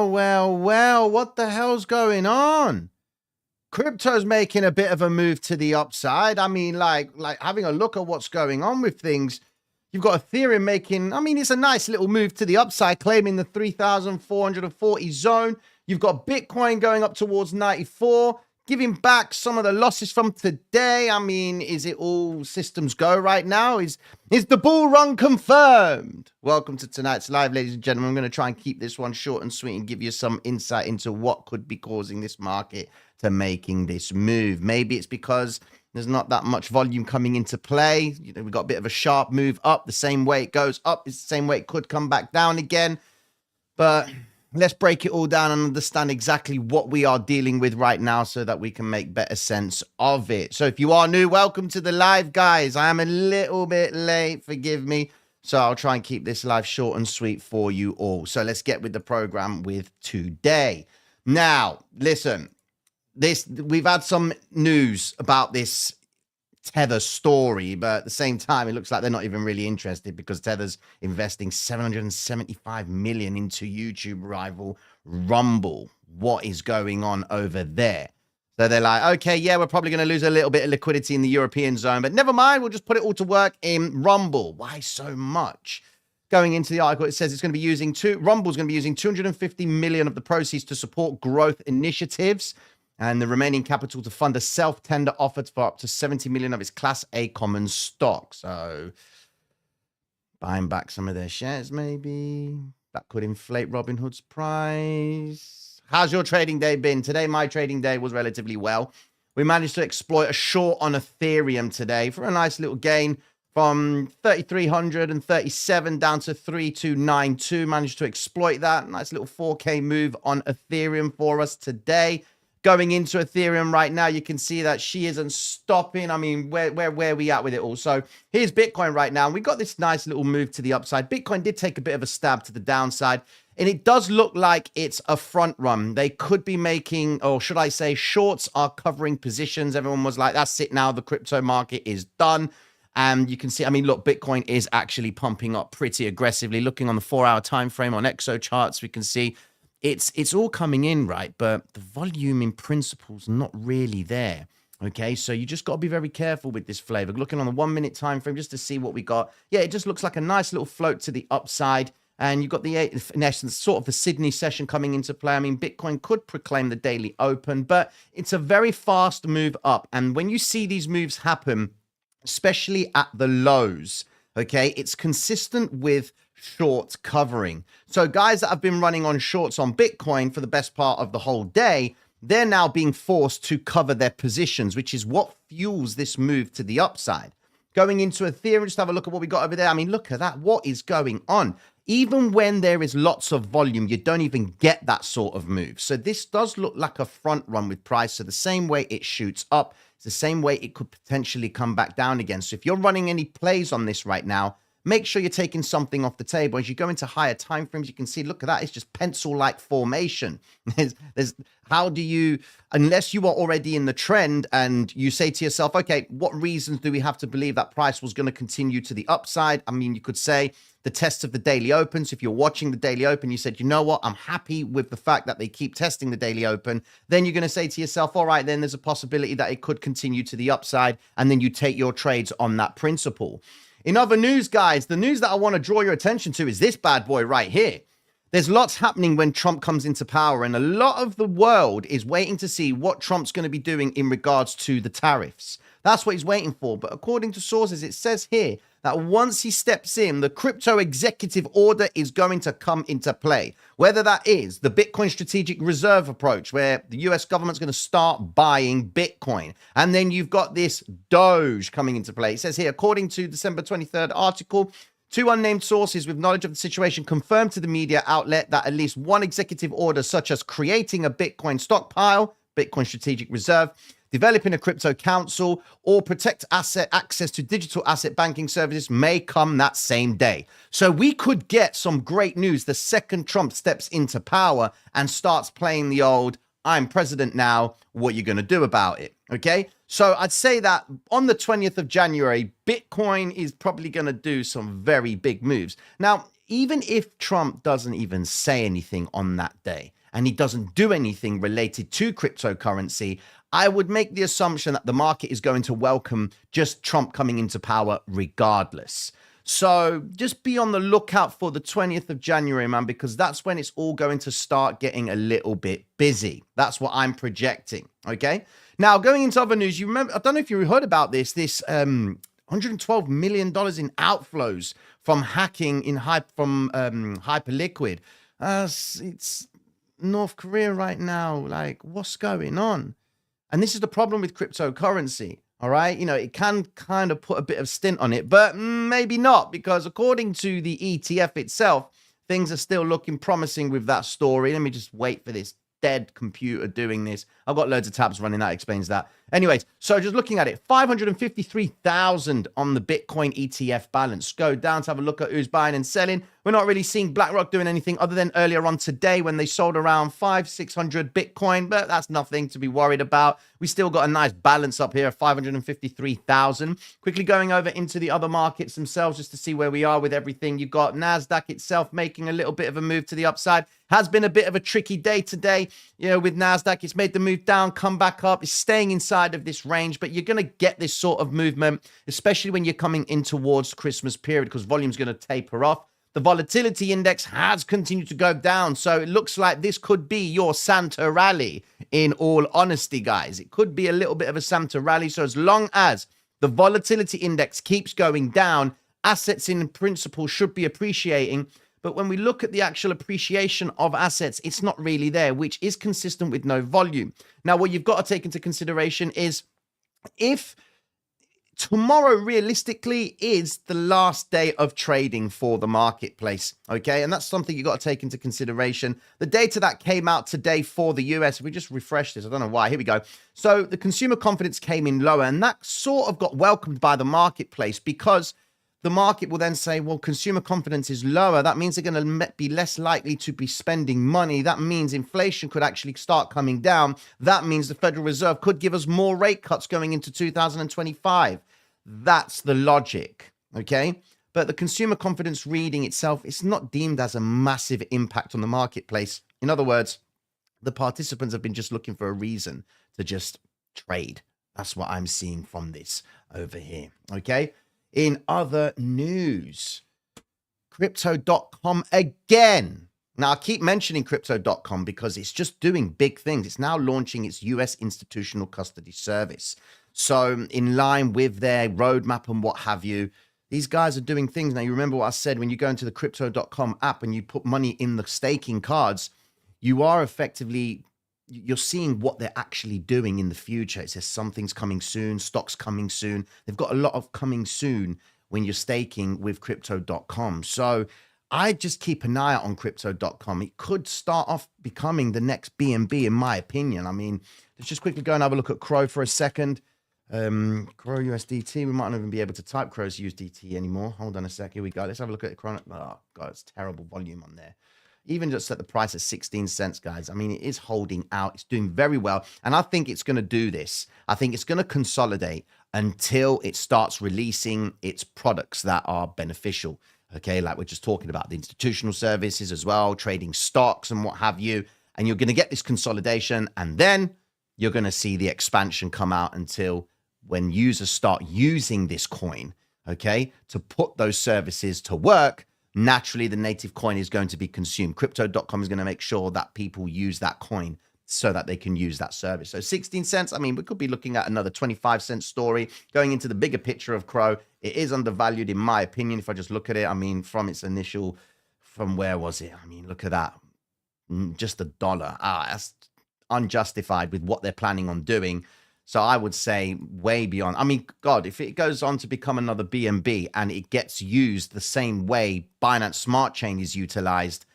well. What the hell's going on? Crypto's making a bit of a move to the upside. I mean, like having a look at what's going on with things. You've got Ethereum making, it's a nice little move to the upside, claiming the 3,440 zone. You've got Bitcoin going up towards 94, giving back some of the losses from today. Is it all systems go right now? Is the bull run confirmed? Welcome to tonight's live, ladies and gentlemen. I'm going to try and keep this one short and sweet and give you some insight into what could be causing this market to making this move. Maybe it's because there's not that much volume coming into play. We've got a bit of a sharp move up. The same way it goes up is the same way it could come back down again. But let's break it all down and understand exactly what we are dealing with right now so that we can make better sense of it. So if you are new, welcome to the live, guys. I am a little bit late, forgive me. So I'll try and keep this live short and sweet for you all. So let's get with the program with today. Now, listen. We've had some news about this Tether story, but at the same time, it looks like they're not even really interested because Tether's investing $775 million into YouTube rival Rumble. What is going on over there? So they're like, okay, yeah, we're probably going to lose a little bit of liquidity in the European zone, but never mind, we'll just put it all to work in Rumble. Why so much? Going into the article, it says it's going to be using Rumble's going to be using $250 million of the proceeds to support growth initiatives, and the remaining capital to fund a self-tender offer for up to 70 million of its Class A common stock. So buying back some of their shares, maybe. That could inflate Robinhood's price. How's your trading day been? Today, my trading day was relatively well. We managed to exploit a short on Ethereum today for a nice little gain from 3,337 down to 3,292. Managed to exploit that. Nice little 4K move on Ethereum for us today. Going into Ethereum right now, you can see that she isn't stopping. Where are we at with it all? So here's Bitcoin right now. We got this nice little move to the upside. Bitcoin did take a bit of a stab to the downside, and it does look like it's a front run. They could be making, or should I say, shorts are covering positions. Everyone was like, that's it now. The crypto market is done. And you can see, look, Bitcoin is actually pumping up pretty aggressively. Looking on the 4-hour time frame on Exo charts, we can see it's all coming in, right? But the volume in principle is not really there. Okay, so you just got to be very careful with this flavor. Looking on the 1-minute time frame just to see what we got. Yeah, it just looks like a nice little float to the upside. And you've got in essence, sort of the Sydney session coming into play. Bitcoin could proclaim the daily open, but it's a very fast move up. And when you see these moves happen, especially at the lows, okay, it's consistent with short covering. So guys that have been running on shorts on Bitcoin for the best part of the whole day, they're now being forced to cover their positions, which is what fuels this move to the upside. Going into Ethereum, just have a look at what we got over there. Look at that. What is going on? Even when there is lots of volume, you don't even get that sort of move. So this does look like a front run with price. So the same way it shoots up, it's the same way it could potentially come back down again. So if you're running any plays on this right now, make sure you're taking something off the table. As you go into higher time frames, you can see, look at that. It's just pencil-like formation. How do you, unless you are already in the trend and you say to yourself, okay, what reasons do we have to believe that price was going to continue to the upside? You could say the test of the daily open. So if you're watching the daily open, you said, you know what, I'm happy with the fact that they keep testing the daily open. Then you're going to say to yourself, all right, then there's a possibility that it could continue to the upside. And then you take your trades on that principle. In other news, guys, the news that I want to draw your attention to is this bad boy right here. There's lots happening when Trump comes into power, and a lot of the world is waiting to see what Trump's going to be doing in regards to the tariffs. That's what he's waiting for. But according to sources, it says here that once he steps in, the crypto executive order is going to come into play. Whether that is the Bitcoin strategic reserve approach, where the US government's going to start buying Bitcoin. And then you've got this Doge coming into play. It says here, according to December 23rd article, 2 unnamed sources with knowledge of the situation confirmed to the media outlet that at least one executive order, such as creating a Bitcoin stockpile, Bitcoin strategic reserve, developing a crypto council, or protect access to digital asset banking services may come that same day. So we could get some great news the second Trump steps into power and starts playing the old, I'm president now. What are you going to do about it? Okay. So I'd say that on the 20th of January, Bitcoin is probably going to do some very big moves. Now, even if Trump doesn't even say anything on that day and he doesn't do anything related to cryptocurrency, I would make the assumption that the market is going to welcome just Trump coming into power regardless. So just be on the lookout for the 20th of January, man, because that's when it's all going to start getting a little bit busy. That's what I'm projecting. Okay. Now, going into other news, you remember, I don't know if you heard about this $112 million in outflows from hacking from Hyperliquid. It's North Korea right now. Like, what's going on? And this is the problem with cryptocurrency. All right. It can kind of put a bit of stint on it, but maybe not, because according to the ETF itself, things are still looking promising with that story. Let me just wait for this dead computer doing this. I've got loads of tabs running. That explains that. Anyways, so just looking at it, 553,000 on the Bitcoin ETF balance. Go down to have a look at who's buying and selling. We're not really seeing BlackRock doing anything other than earlier on today when they sold around 600 Bitcoin, but that's nothing to be worried about. We still got a nice balance up here of 553,000. Quickly going over into the other markets themselves just to see where we are with everything. You've got NASDAQ itself making a little bit of a move to the upside. Has been a bit of a tricky day today, with NASDAQ. It's made the move down, come back up. It's staying inside of this range, but you're going to get this sort of movement, especially when you're coming in towards Christmas period, because volume's going to taper off. The volatility index has continued to go down, so it looks like this could be your Santa rally, in all honesty, guys. It could be a little bit of a Santa rally, so as long as the volatility index keeps going down, assets in principle should be appreciating. But when we look at the actual appreciation of assets, it's not really there, which is consistent with no volume. Now, what you've got to take into consideration is if tomorrow realistically is the last day of trading for the marketplace, okay? And that's something you've got to take into consideration. The data that came out today for the US, if we just refresh this, I don't know why, here we go. So the consumer confidence came in lower, and that sort of got welcomed by the marketplace, because the market will then say, well, consumer confidence is lower. That means they're going to be less likely to be spending money. That means inflation could actually start coming down. That means the Federal Reserve could give us more rate cuts going into 2025. That's the logic, okay? But the consumer confidence reading itself is not deemed as a massive impact on the marketplace. In other words, the participants have been just looking for a reason to just trade. That's what I'm seeing from this over here, okay? In other news, Crypto.com again. Now, I keep mentioning Crypto.com because it's just doing big things. It's now launching its US institutional custody service. So in line with their roadmap and what have you, these guys are doing things. Now, you remember what I said, when you go into the Crypto.com app and you put money in the staking cards, you are effectively, you're seeing what they're actually doing in the future. It says something's coming soon, stocks coming soon. They've got a lot of coming soon when you're staking with Crypto.com. So I just keep an eye out on Crypto.com. It could start off becoming the next BNB, in my opinion. I mean, let's just quickly go and have a look at Crow for a second. Crow USDT. We might not even be able to type Crow's USDT anymore. Hold on a sec. Here we go. Let's have a look at Crow. Oh, God, it's terrible volume on there. Even just at the price of 16 cents, guys. I mean, it is holding out. It's doing very well. And I think it's going to do this. I think it's going to consolidate until it starts releasing its products that are beneficial. Okay, like we're just talking about the institutional services as well, trading stocks and what have you. And you're going to get this consolidation, and then you're going to see the expansion come out until when users start using this coin, okay, to put those services to work. Naturally, the native coin is going to be consumed. Crypto.com is going to make sure that people use that coin so that they can use that service. So 16 cents, I mean, we could be looking at another 25-cent story. Going into the bigger picture of Crow, it is undervalued in my opinion. If I just look at it, I mean, from its initial, from where was it? I mean, look at that. Just $1. That's unjustified with what they're planning on doing. So I would say way beyond. I mean, God, if it goes on to become another BNB and it gets used the same way Binance Smart Chain is utilized,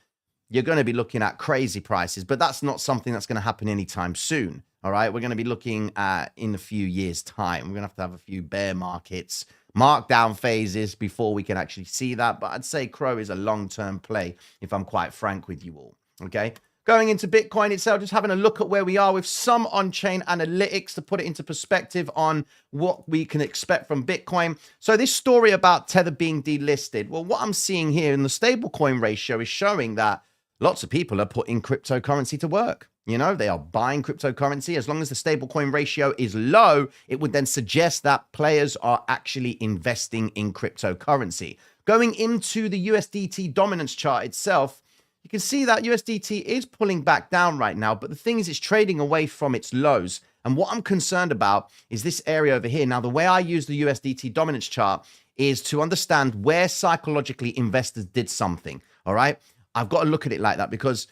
you're going to be looking at crazy prices. But that's not something that's going to happen anytime soon. All right. We're going to be looking at in a few years' time. We're going to have a few bear markets, markdown phases before we can actually see that. But I'd say Crow is a long-term play, if I'm quite frank with you all. Okay. Going into Bitcoin itself, just having a look at where we are with some on-chain analytics to put it into perspective on what we can expect from Bitcoin. So this story about Tether being delisted, well, what I'm seeing here in the stablecoin ratio is showing that lots of people are putting cryptocurrency to work. You know, they are buying cryptocurrency. As long as the stablecoin ratio is low, it would then suggest that players are actually investing in cryptocurrency. Going into the USDT dominance chart itself, you can see that USDT is pulling back down right now, but the thing is it's trading away from its lows. And what I'm concerned about is this area over here. Now, the way I use the USDT dominance chart is to understand where psychologically investors did something, all right? I've got to look at it like that because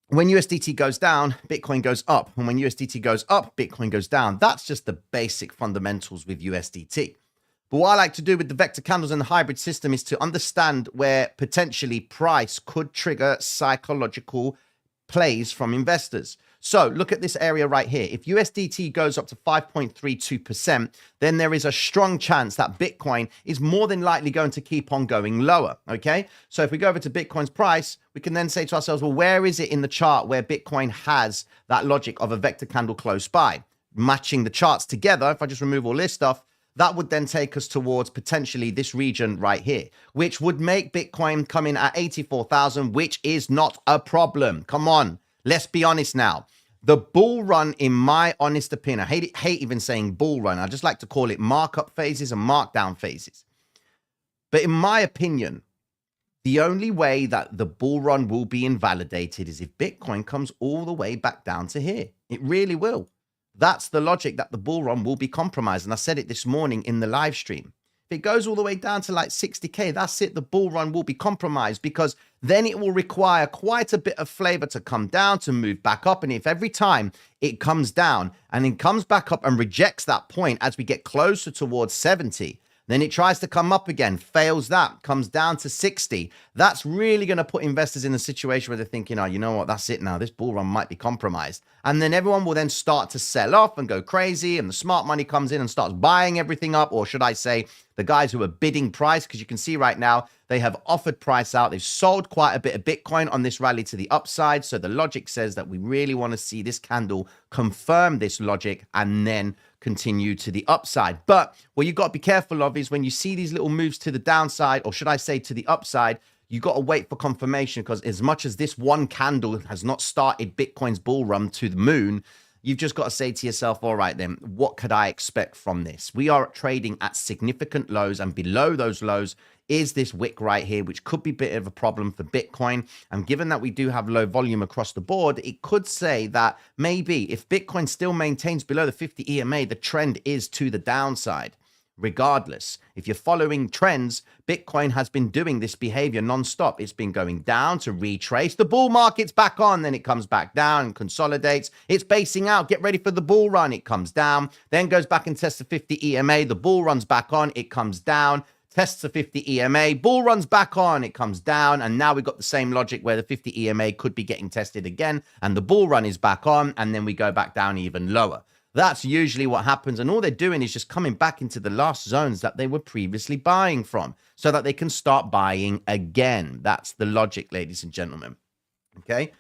when USDT goes down, Bitcoin goes up. And when USDT goes up, Bitcoin goes down. That's just the basic fundamentals with USDT. But what I like to do with the vector candles and the hybrid system is to understand where potentially price could trigger psychological plays from investors. So look at this area right here. If USDT goes up to 5.32%, then there is a strong chance that Bitcoin is more than likely going to keep on going lower, okay? So if we go over to Bitcoin's price, we can then say to ourselves, well, where is it in the chart where Bitcoin has that logic of a vector candle close by? Matching the charts together, if I just remove all this stuff, that would then take us towards potentially this region right here, which would make Bitcoin come in at 84,000, which is not a problem. Come on, let's be honest now. The bull run, in my honest opinion, I hate even saying bull run. I just like to call it markup phases and markdown phases. But in my opinion, the only way that the bull run will be invalidated is if Bitcoin comes all the way back down to here. It really will. That's the logic that the bull run will be compromised. And I said it this morning in the live stream. If it goes all the way down to like 60K, that's it. The bull run will be compromised because then it will require quite a bit of flavor to come down, to move back up. And if every time it comes down and then comes back up and rejects that point as we get closer towards 70, then it tries to come up again, fails that, comes down to 60. That's really going to put investors in a situation where they're thinking, oh, you know what, that's it now. This bull run might be compromised. And then everyone will then start to sell off and go crazy. And the smart money comes in and starts buying everything up. Or should I say, the guys who are bidding price, because you can see right now, they have offered price out. They've sold quite a bit of Bitcoin on this rally to the upside. So the logic says that we really want to see this candle confirm this logic and then continue to the upside. But what you've got to be careful of is when you see these little moves to the downside, or should I say to the upside, you got to wait for confirmation, because as much as this one candle has not started Bitcoin's bull run to the moon, you've just got to say to yourself, all right, then what could I expect from this? We are trading at significant lows, and below those lows is this wick right here, which could be a bit of a problem for Bitcoin. And given that we do have low volume across the board, it could say that maybe if Bitcoin still maintains below the 50 EMA, the trend is to the downside. Regardless, if you're following trends, Bitcoin has been doing this behavior nonstop. It's been going down to retrace. The bull market's back on, then it comes back down and consolidates. It's basing out. Get ready for the bull run. It comes down, then goes back and tests the 50 EMA. The bull runs back on. It comes down. Tests the 50 EMA, bull runs back on, it comes down, and now we've got the same logic where the 50 EMA could be getting tested again, and the bull run is back on, and then we go back down even lower. That's usually what happens, and all they're doing is just coming back into the last zones that they were previously buying from, so that they can start buying again. That's the logic, ladies and gentlemen. Okay?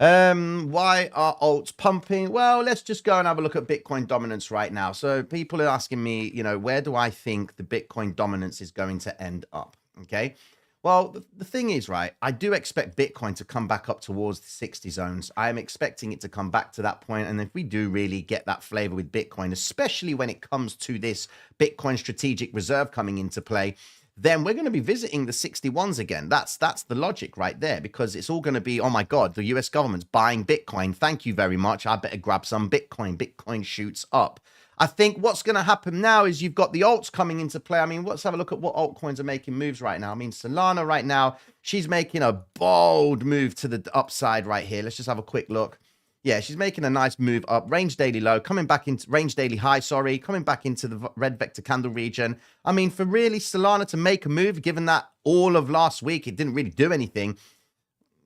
Why are alts pumping? Well, let's just go and have a look at Bitcoin dominance right now. So people are asking me, you know, where do I think the Bitcoin dominance is going to end up? Okay. Well, the thing is, right, I do expect Bitcoin to come back up towards the 60 zones. I am expecting it to come back to that point. And if we do really get that flavor with Bitcoin, especially when it comes to this Bitcoin strategic reserve coming into play, then we're going to be visiting the 61s again. That's the logic right there, because it's all going to be, oh my God, the US government's buying Bitcoin. Thank you very much. I better grab some Bitcoin. Bitcoin shoots up. I think what's going to happen now is you've got the alts coming into play. I mean, let's have a look at what altcoins are making moves right now. I mean, Solana right now, she's making a bold move to the upside right here. Let's just have a quick look. Yeah, she's making a nice move up. Range daily low, coming back into range daily high, coming back into the red vector candle region. I mean, for really Solana to make a move, given that all of last week it didn't really do anything,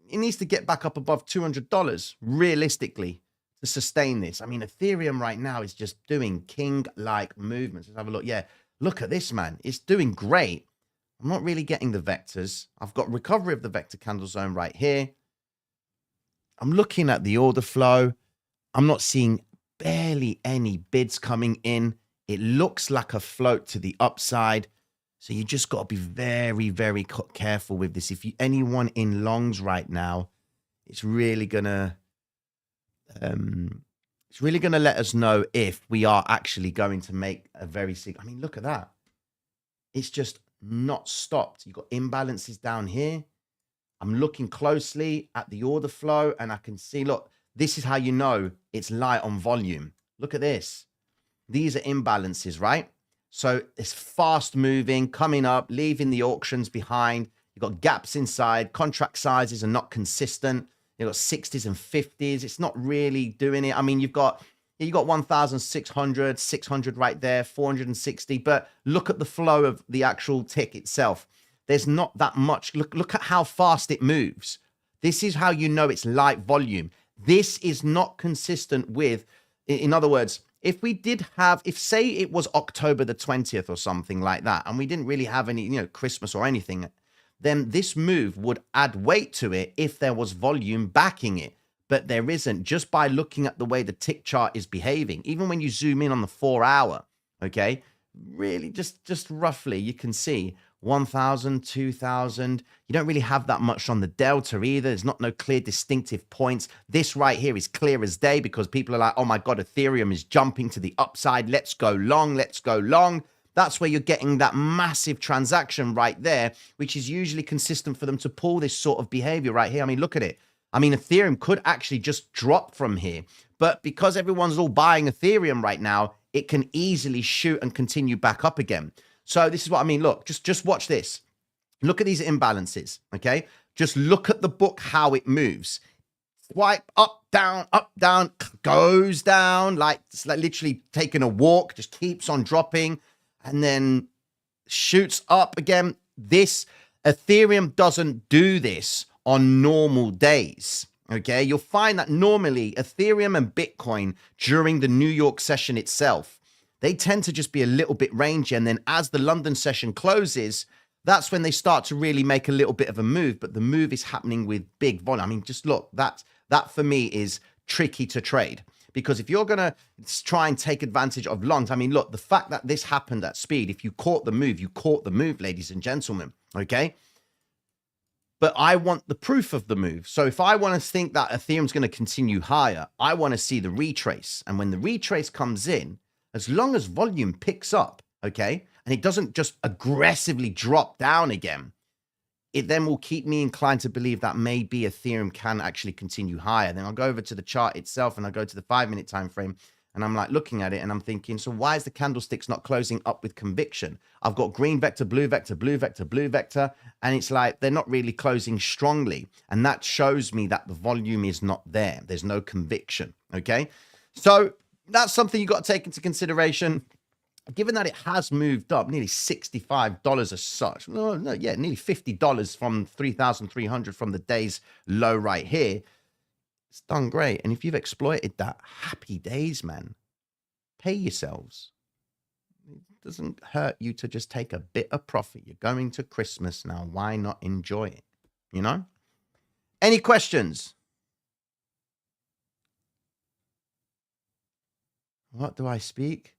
it needs to get back up above $200 realistically to sustain this. I mean, Ethereum right now is just doing king-like movements. Let's have a look. Yeah, look at this, man. It's doing great. I'm not really getting the vectors. I've got recovery of the vector candle zone right here. I'm looking at the order flow. I'm not seeing barely any bids coming in. It looks like a float to the upside. So you just got to be very, very careful with this. If you anyone in longs right now, it's really gonna let us know if we are actually going to make a very I mean, look at that. It's just not stopped. You've got imbalances down here. I'm looking closely at the order flow and I can see, look, this is how you know it's light on volume. Look at this. These are imbalances, right? So it's fast moving, coming up, leaving the auctions behind. You've got gaps inside. Contract sizes are not consistent. You've got 60s and 50s. It's not really doing it. I mean, you've got 1,600, 600 right there, 460. But look at the flow of the actual tick itself. There's not that much. Look at how fast it moves. This is how you know it's light volume. This is not consistent with, in other words, if say it was October the 20th or something like that, and we didn't really have any, Christmas or anything, then this move would add weight to it if there was volume backing it. But there isn't, just by looking at the way the tick chart is behaving. Even when you zoom in on the 4 hour, okay, really just roughly, you can see 1,000, 2,000. You don't really have that much on the delta either. There's no clear distinctive points. This right here is clear as day because people are like, oh my God, Ethereum is jumping to the upside. Let's go long. Let's go long. That's where you're getting that massive transaction right there, which is usually consistent for them to pull this sort of behavior right here. I mean, look at it. I mean, Ethereum could actually just drop from here, but because everyone's all buying Ethereum right now, it can easily shoot and continue back up again. So this is what I mean. Look, just watch this. Look at these imbalances, okay? Just look at the book, how it moves. Swipe up, down, goes down, like it's like literally taking a walk, just keeps on dropping and then shoots up again. This Ethereum doesn't do this on normal days, okay? You'll find that normally Ethereum and Bitcoin during the New York session itself, they tend to just be a little bit rangy. And then as the London session closes, that's when they start to really make a little bit of a move. But the move is happening with big volume. I mean, just look, that for me is tricky to trade. Because if you're going to try and take advantage of longs, I mean, look, the fact that this happened at speed, if you caught the move, you caught the move, ladies and gentlemen, okay? But I want the proof of the move. So if I want to think that Ethereum's going to continue higher, I want to see the retrace. And when the retrace comes in, as long as volume picks up, okay, and it doesn't just aggressively drop down again, it then will keep me inclined to believe that maybe Ethereum can actually continue higher. Then I'll go over to the chart itself and I'll go to the 5-minute time frame and I'm like looking at it and I'm thinking, so why is the candlesticks not closing up with conviction? I've got green vector, blue vector, blue vector, blue vector, and it's like they're not really closing strongly. And that shows me that the volume is not there. There's no conviction, okay? So that's something you've got to take into consideration. Given that it has moved up nearly $65 as such, nearly $50 from 3,300 from the day's low right here, it's done great. And if you've exploited that, happy days, man. Pay yourselves. It doesn't hurt you to just take a bit of profit. You're going to Christmas now. Why not enjoy it? You know? Any questions? What do I speak?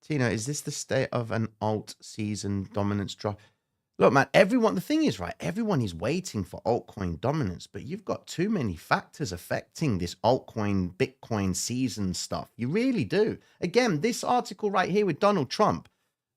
Tino, is this the state of an alt season dominance drop? Look, man, the thing is, right, everyone is waiting for altcoin dominance, but you've got too many factors affecting this altcoin, Bitcoin season stuff. You really do. Again, this article right here with Donald Trump,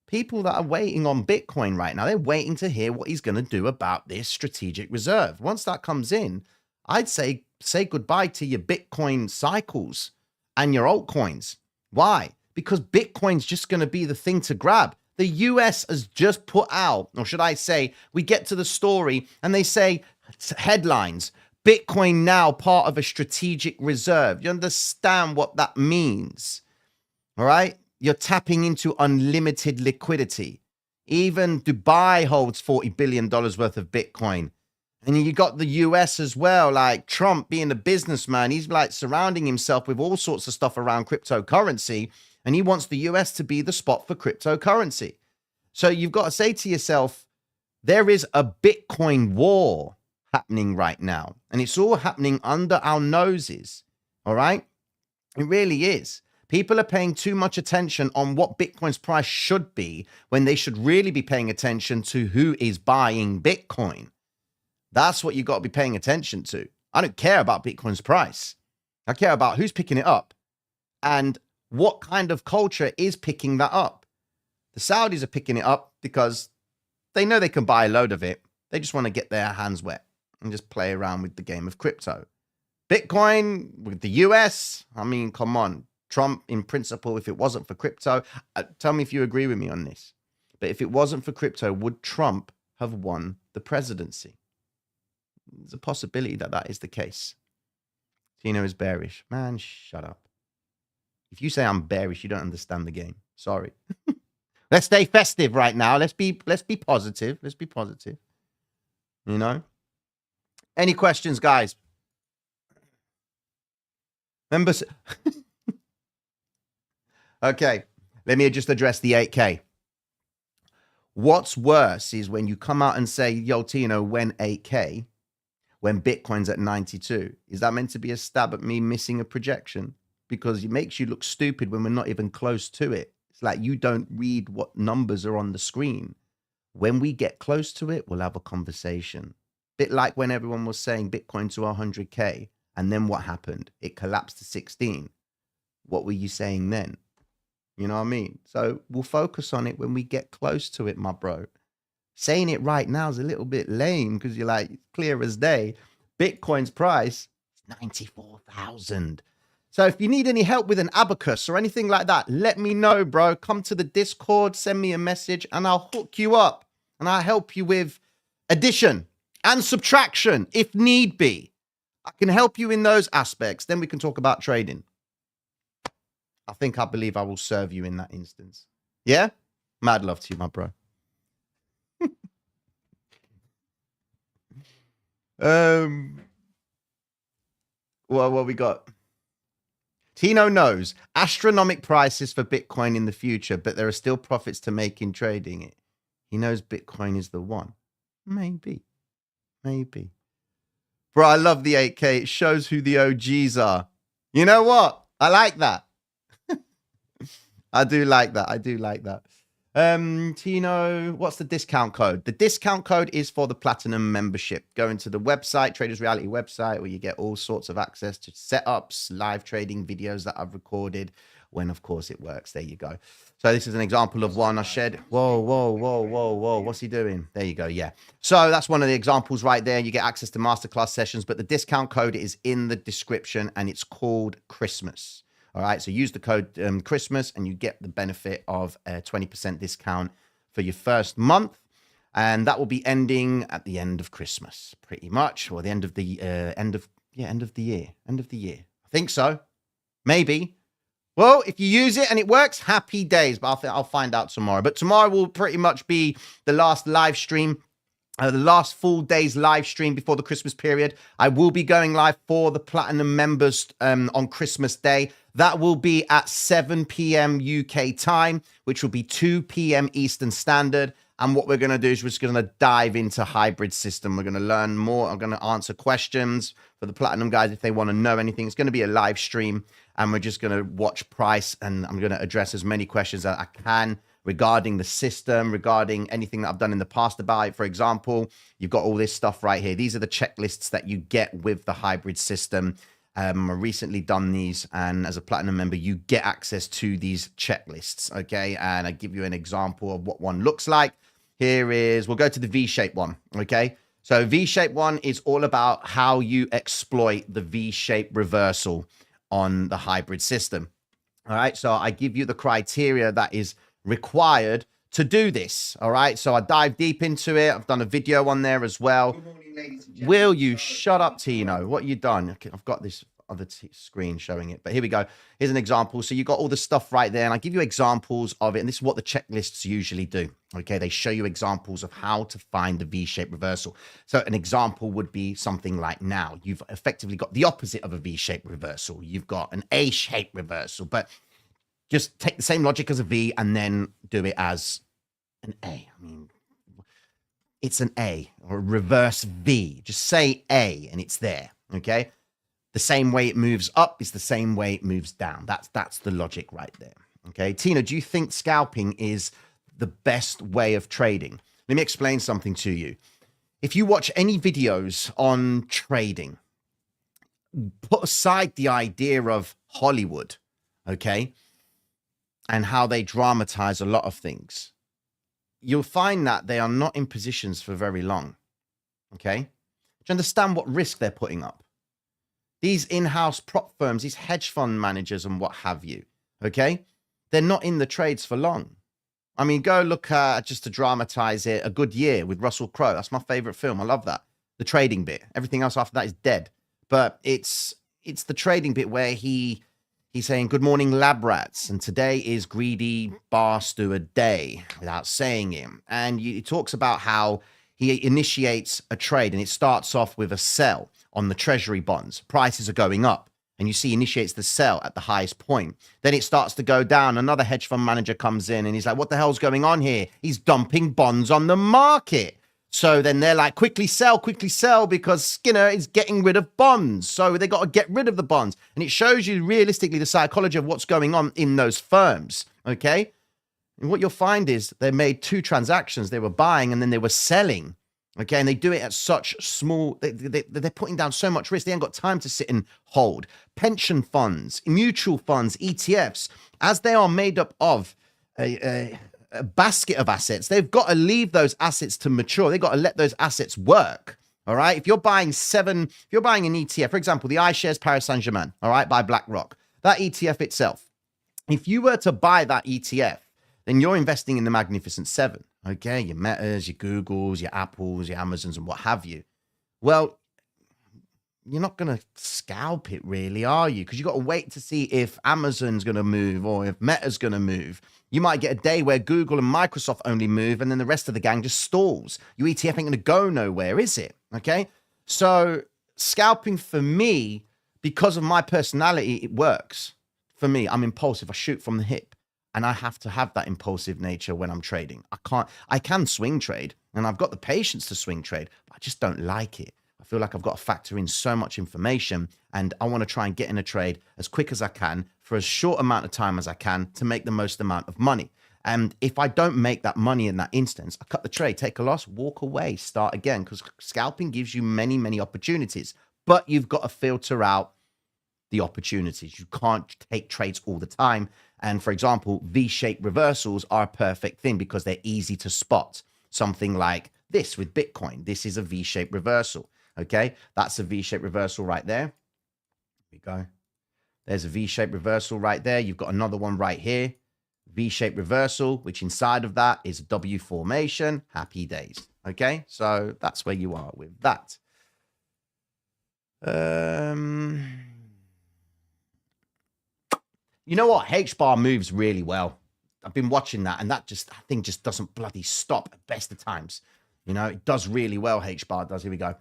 people that are waiting on Bitcoin right now, they're waiting to hear what he's going to do about this strategic reserve. Once that comes in, I'd say goodbye to your Bitcoin cycles and your altcoins. Why? Because Bitcoin's just going to be the thing to grab. The US has just put out, or should I say, we get to the story and they say headlines, Bitcoin now part of a strategic reserve. You understand what that means? All right? You're tapping into unlimited liquidity. Even Dubai holds $40 billion worth of Bitcoin. And you got the US as well, like Trump being a businessman. He's like surrounding himself with all sorts of stuff around cryptocurrency. And he wants the US to be the spot for cryptocurrency. So you've got to say to yourself, there is a Bitcoin war happening right now, and it's all happening under our noses. All right? It really is. People are paying too much attention on what Bitcoin's price should be when they should really be paying attention to who is buying Bitcoin. That's what you got to be paying attention to. I don't care about Bitcoin's price. I care about who's picking it up and what kind of culture is picking that up. The Saudis are picking it up because they know they can buy a load of it. They just want to get their hands wet and just play around with the game of crypto. Bitcoin with the US, I mean, come on. Trump, in principle, if it wasn't for crypto, tell me if you agree with me on this. But if it wasn't for crypto, would Trump have won the presidency? There's a possibility that that is the case. Tino is bearish. Man, shut up. If you say I'm bearish, you don't understand the game. Sorry. Let's stay festive right now. Let's be positive. Let's be positive. You know? Any questions, guys? Remember... Okay, let me just address the 8K. What's worse is when you come out and say, yo, Tino, when 8K, when Bitcoin's at 92, is that meant to be a stab at me missing a projection? Because it makes you look stupid when we're not even close to it. It's like you don't read what numbers are on the screen. When we get close to it, we'll have a conversation. Bit like when everyone was saying Bitcoin to 100K, and then what happened? It collapsed to 16. What were you saying then? You know what I mean? So we'll focus on it when we get close to it, my bro. Saying it right now is a little bit lame because you're like, clear as day. Bitcoin's price is 94,000. So if you need any help with an abacus or anything like that, let me know, bro. Come to the Discord, send me a message, and I'll hook you up. And I'll help you with addition and subtraction if need be. I can help you in those aspects. Then we can talk about trading. I believe I will serve you in that instance. Yeah? Mad love to you, my bro. What we got? Tino knows astronomical prices for Bitcoin in the future, but there are still profits to make in trading it. He knows Bitcoin is the one. Maybe. Bro, I love the 8K. It shows who the OGs are. You know what? I like that. I do like that. Tino, what's the discount code? The discount code is for the Platinum membership. Go into the website, Traders Reality website, where you get all sorts of access to setups, live trading videos that I've recorded when, of course, it works. There you go. So this is an example of one I shared. Whoa. What's he doing? There you go. Yeah. So that's one of the examples right there. You get access to masterclass sessions, but the discount code is in the description and it's called Christmas. All right, so use the code Christmas and you get the benefit of a 20% discount for your first month. And that will be ending at the end of Christmas, pretty much, or the end of the end of the year. I think so. Maybe. Well, if you use it and it works, happy days. But I'll find out tomorrow. But tomorrow will pretty much be the last live stream. The last full day's live stream before the Christmas period. I will be going live for the Platinum members on Christmas Day. That will be at 7 p.m. UK time, which will be 2 p.m. Eastern Standard. And what we're going to do is we're just going to dive into hybrid system. We're going to learn more. I'm going to answer questions for the Platinum guys if they want to know anything. It's going to be a live stream and we're just going to watch price and I'm going to address as many questions as I can regarding the system, regarding anything that I've done in the past about it. For example, you've got all this stuff right here. These are the checklists that you get with the hybrid system. I recently done these, and as a Platinum member, you get access to these checklists, okay? And I give you an example of what one looks like. Here is, we'll go to the V-shape one, okay? So V-shape one is all about how you exploit the V-shape reversal on the hybrid system. All right, so I give you the criteria that is required to do this. All right, so I dive deep into it. I've done a video on there as well. Good morning, ladies and gentlemen. Will you shut up, Tino? What you done? Okay, I've got this other screen showing it, but here we go. Here's an example. So you got all the stuff right there, and I give you examples of it, and this is what the checklists usually do. Okay, they show you examples of how to find the V-shape reversal. So an example would be something like now. You've effectively got the opposite of a V-shape reversal. You've got an A-shape reversal, but just take the same logic as a V and then do it as An A. I mean, it's an A or a reverse V. Just say A and it's there. Okay. The same way it moves up is the same way it moves down. That's the logic right there. Okay. Tina, do you think scalping is the best way of trading? Let me explain something to you. If you watch any videos on trading, put aside the idea of Hollywood, okay, and how they dramatize a lot of things, you'll find that they are not in positions for very long, okay? Do you understand what risk they're putting up? These in-house prop firms, these hedge fund managers and what have you, okay? They're not in the trades for long. I mean, go look at, just to dramatize it, A Good Year with Russell Crowe. That's my favorite film. I love that. The trading bit. Everything else after that is dead. But it's the trading bit where he's saying, good morning, lab rats. And today is greedy bar steward day, without saying it. And he talks about how he initiates a trade and it starts off with a sell on the treasury bonds. Prices are going up. And you see, initiates the sell at the highest point. Then it starts to go down. Another hedge fund manager comes in and he's like, what the hell's going on here? He's dumping bonds on the market. So then they're like, quickly sell, because Skinner is getting rid of bonds. So they got to get rid of the bonds. And it shows you realistically the psychology of what's going on in those firms. Okay. And what you'll find is they made 2 transactions. They were buying and then they were selling. Okay, and they do it at such small, they're putting down so much risk. They ain't got time to sit and hold. Pension funds, mutual funds, ETFs, as they are made up of a basket of assets, they've got to leave those assets to mature. They've got to let those assets work. All right, if you're buying an ETF, for example, the iShares Paris Saint-Germain, all right, by BlackRock, that ETF itself, if you were to buy that ETF, then you're investing in the Magnificent Seven. Okay, your Metas, your Googles, your Apples, your Amazons, and what have you. Well, you're not going to scalp it really, are you? Because you've got to wait to see if Amazon's going to move or if Meta's going to move. You might get a day where Google and Microsoft only move and then the rest of the gang just stalls. Your ETF ain't going to go nowhere, is it? Okay, so scalping for me, because of my personality, it works. For me, I'm impulsive. I shoot from the hip. And I have to have that impulsive nature when I'm trading. I can swing trade and I've got the patience to swing trade, but I just don't like it. I feel like I've got to factor in so much information and I want to try and get in a trade as quick as I can for as short amount of time as I can to make the most amount of money. And if I don't make that money in that instance, I cut the trade, take a loss, walk away, start again, because scalping gives you many, many opportunities, but you've got to filter out the opportunities. You can't take trades all the time. And for example, V-shaped reversals are a perfect thing because they're easy to spot. Something like this with Bitcoin. This is a V-shaped reversal. Okay, that's a V-shaped reversal right there. Here we go. There's a V-shaped reversal right there. You've got another one right here. V-shaped reversal, which inside of that is a W formation. Happy days. Okay, so that's where you are with that. You know what? H-bar moves really well. I've been watching that, and that thing just doesn't bloody stop at best of times. You know, it does really well, H-bar does. Here we go.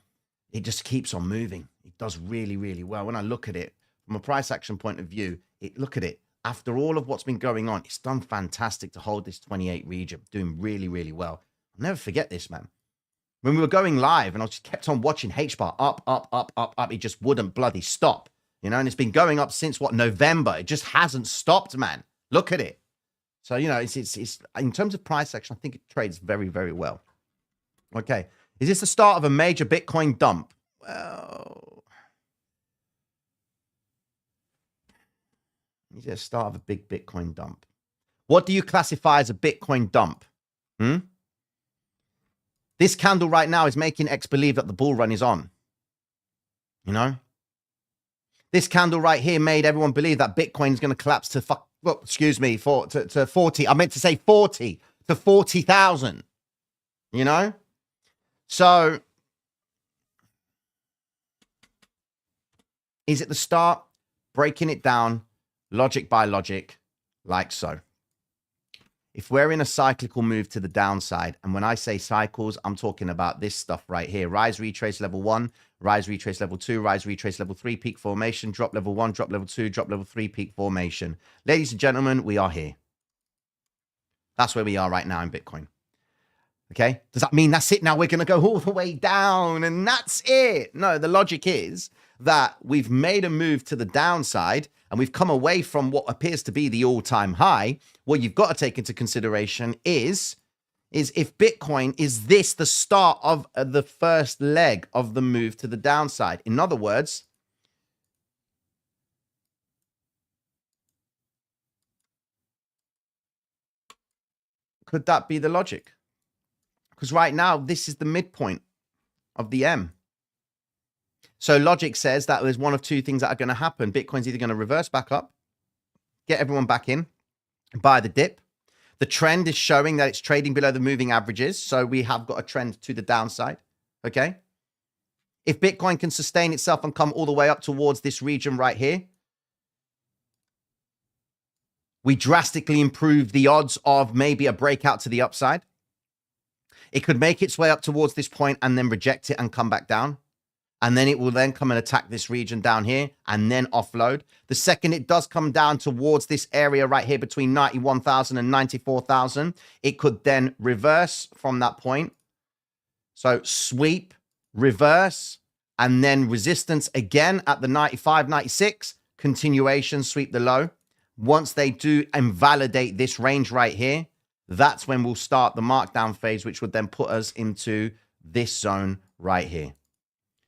It just keeps on moving. It does really, really well. When I look at it from a price action point of view, look at it. After all of what's been going on, it's done fantastic to hold this 28 region, doing really, really well. I'll never forget this, man. When we were going live, and I just kept on watching H-bar up, up, up, up, up. It just wouldn't bloody stop. You know, and it's been going up since what, November. It just hasn't stopped, man. Look at it. So, you know, it's in terms of price action, I think it trades very, very well. Okay. Is this the start of a major Bitcoin dump? Well, is it the start of a big Bitcoin dump? What do you classify as a Bitcoin dump? This candle right now is making X believe that the bull run is on. You know? This candle right here made everyone believe that Bitcoin is going to collapse to to 40. I meant to say 40 to 40,000. You know? So is it the start? Breaking it down, logic by logic, like so. If we're in a cyclical move to the downside, and when I say cycles, I'm talking about this stuff right here. Rise, retrace level 1, rise, retrace level 2, rise, retrace level 3, peak formation, drop level 1, drop level 2, drop level 3, peak formation. Ladies and gentlemen, we are here. That's where we are right now in Bitcoin. Okay, does that mean that's it? Now we're going to go all the way down and that's it? No, the logic is that we've made a move to the downside and we've come away from what appears to be the all-time high. What you've got to take into consideration is if Bitcoin, is this the start of the first leg of the move to the downside? In other words, could that be the logic? Because right now, this is the midpoint of the M. So logic says that there's one of two things that are going to happen. Bitcoin's either going to reverse back up, get everyone back in, buy the dip. The trend is showing that it's trading below the moving averages. So we have got a trend to the downside. Okay. If Bitcoin can sustain itself and come all the way up towards this region right here, we drastically improve the odds of maybe a breakout to the upside. It could make its way up towards this point and then reject it and come back down. And then it will then come and attack this region down here and then offload. The second it does come down towards this area right here between 91,000 and 94,000, it could then reverse from that point. So sweep, reverse, and then resistance again at the 95, 96, continuation, sweep the low. Once they do invalidate this range right here, that's when we'll start the markdown phase, which would then put us into this zone right here.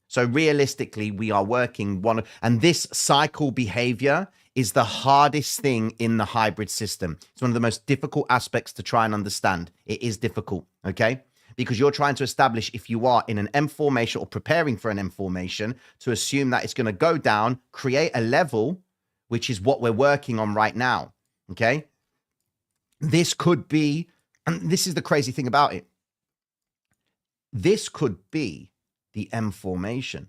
So realistically, we are working and this cycle behavior is the hardest thing in the hybrid system. It's one of the most difficult aspects to try and understand. It is difficult, okay? Because you're trying to establish, if you are in an M formation or preparing for an M formation, to assume that it's going to go down, create a level, which is what we're working on right now, okay? This could be, and this is the crazy thing about it, this could be the M formation,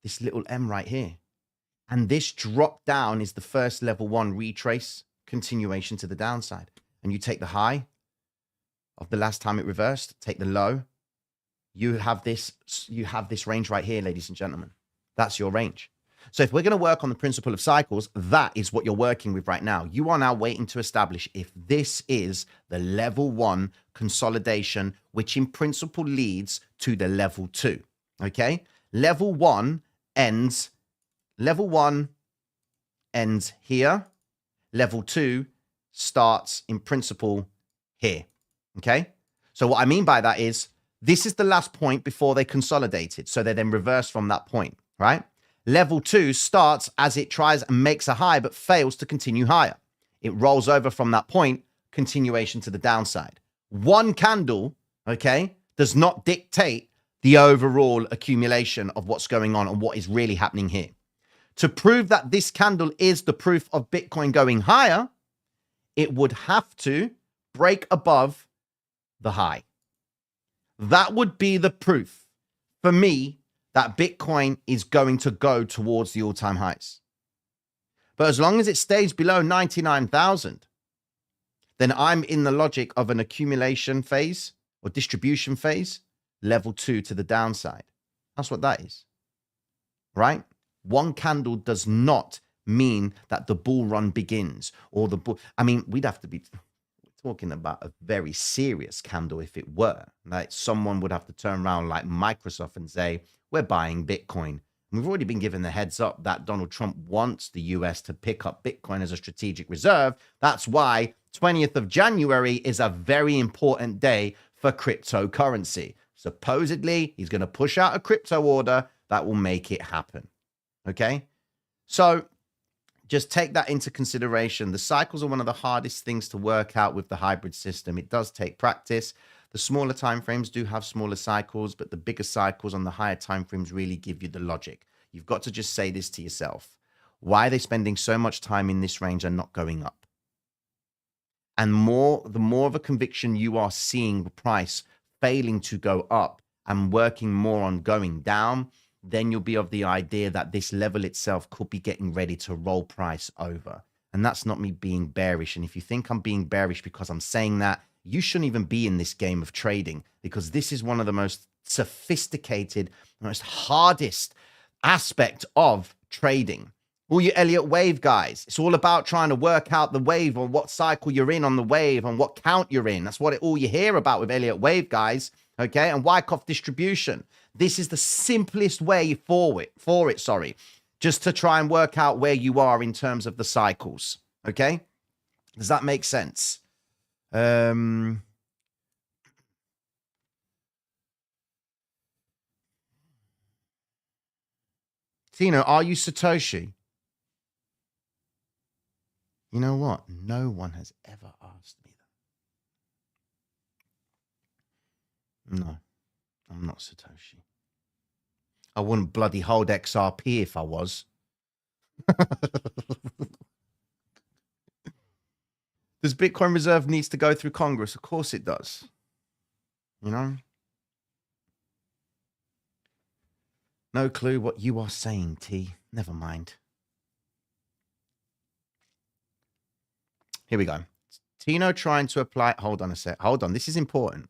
this little M right here. And this drop down is the first level one retrace continuation to the downside. And you take the high of the last time it reversed, take the low. You have this range right here, ladies and gentlemen. That's your range. So if we're going to work on the principle of cycles, that is what you're working with right now. You are now waiting to establish if this is the level one consolidation, which in principle leads to the level two. Okay. Level one ends here. Level two starts in principle here. Okay. So what I mean by that is this is the last point before they consolidated. So they then reverse from that point, right? Level two starts as it tries and makes a high, but fails to continue higher. It rolls over from that point, continuation to the downside. One candle, okay, does not dictate the overall accumulation of what's going on and what is really happening here. To prove that this candle is the proof of Bitcoin going higher, it would have to break above the high. That would be the proof for me that Bitcoin is going to go towards the all-time highs. But as long as it stays below 99,000, then I'm in the logic of an accumulation phase or distribution phase, level two to the downside. That's what that is, right? One candle does not mean that the bull run begins or the bull. I mean, we'd have to be talking about a very serious candle if it were. Like someone would have to turn around like Microsoft and say, we're buying Bitcoin. And we've already been given the heads up that Donald Trump wants the US to pick up Bitcoin as a strategic reserve. That's why 20th of January is a very important day for cryptocurrency. Supposedly, he's going to push out a crypto order that will make it happen. Okay? So just take that into consideration. The cycles are one of the hardest things to work out with the hybrid system. It does take practice. The smaller timeframes do have smaller cycles, but the bigger cycles on the higher timeframes really give you the logic. You've got to just say this to yourself. Why are they spending so much time in this range and not going up? And the more of a conviction you are seeing the price failing to go up and working more on going down, then you'll be of the idea that this level itself could be getting ready to roll price over. And that's not me being bearish. And if you think I'm being bearish because I'm saying that, you shouldn't even be in this game of trading, because this is one of the most sophisticated, most hardest aspect of trading. All you Elliott wave guys, it's all about trying to work out the wave or what cycle you're in on the wave and what count you're in. That's what all you hear about with Elliott wave guys, okay? And Wyckoff distribution. This is the simplest way for it, just to try and work out where you are in terms of the cycles, okay? Does that make sense? Tino, are you Satoshi? You know what? No one has ever asked me that. No, I'm not Satoshi. I wouldn't bloody hold XRP if I was. Does Bitcoin Reserve needs to go through Congress? Of course it does. You know? No clue what you are saying, T. Never mind. Here we go. Tino trying to apply... Hold on a sec. Hold on. This is important.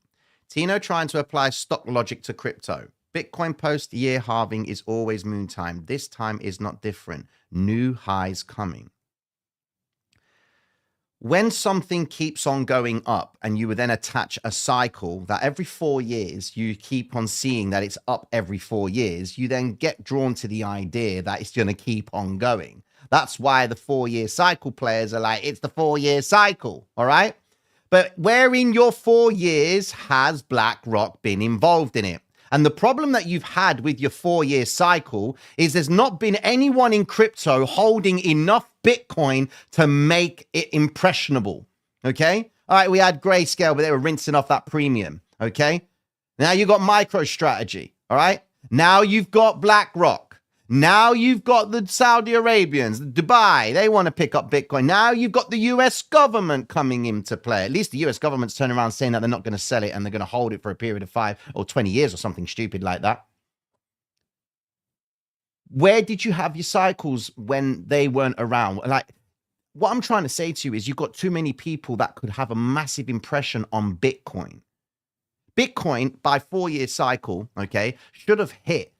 Tino trying to apply stock logic to crypto. Bitcoin post-year halving is always moon time. This time is not different. New highs coming. When something keeps on going up and you would then attach a cycle that every 4 years you keep on seeing that it's up every 4 years, you then get drawn to the idea that it's going to keep on going. That's why the 4-year cycle players are like, it's the 4-year cycle, all right? But where in your 4 years has BlackRock been involved in it? And the problem that you've had with your 4-year cycle is there's not been anyone in crypto holding enough Bitcoin to make it impressionable, okay? All right, we had Grayscale, but they were rinsing off that premium, okay? Now you've got MicroStrategy, all right? Now you've got BlackRock. Now you've got the Saudi Arabians, Dubai, they want to pick up Bitcoin. Now you've got the US government coming into play. At least the US government's turning around saying that they're not going to sell it and they're going to hold it for a period of 5 or 20 years or something stupid like that. Where did you have your cycles when they weren't around? Like, what I'm trying to say to you is you've got too many people that could have a massive impression on Bitcoin. Bitcoin, by 4-year cycle, okay, should have hit.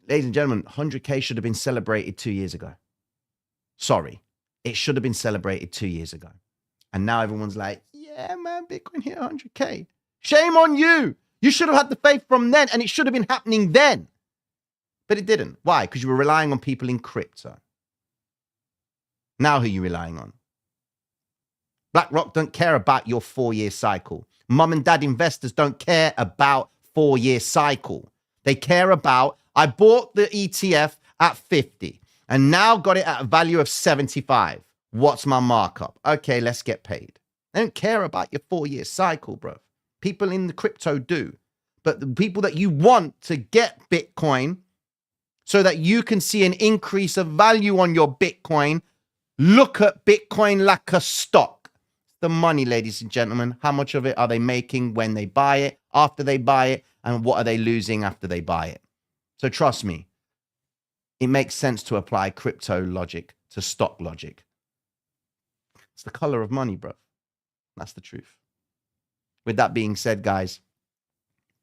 Ladies and gentlemen, 100K should have been celebrated 2 years ago. Sorry. It should have been celebrated 2 years ago. And now everyone's like, yeah, man, Bitcoin hit 100K. Shame on you. You should have had the faith from then, and it should have been happening then. But it didn't. Why? Because you were relying on people in crypto. Now who are you relying on? BlackRock don't care about your 4-year cycle. Mum and dad investors don't care about 4-year cycle. They care about, I bought the ETF at 50 and now got it at a value of 75. What's my markup? Okay, let's get paid. They don't care about your 4-year cycle, bro. People in the crypto do. But the people that you want to get Bitcoin so that you can see an increase of value on your Bitcoin, look at Bitcoin like a stock. The money, ladies and gentlemen, how much of it are they making when they buy it, after they buy it, and what are they losing after they buy it? So trust me, it makes sense to apply crypto logic to stock logic. It's the color of money, bro. That's the truth. With that being said, guys,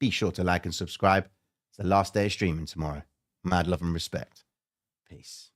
be sure to like and subscribe. It's the last day of streaming tomorrow. Mad love and respect. Peace.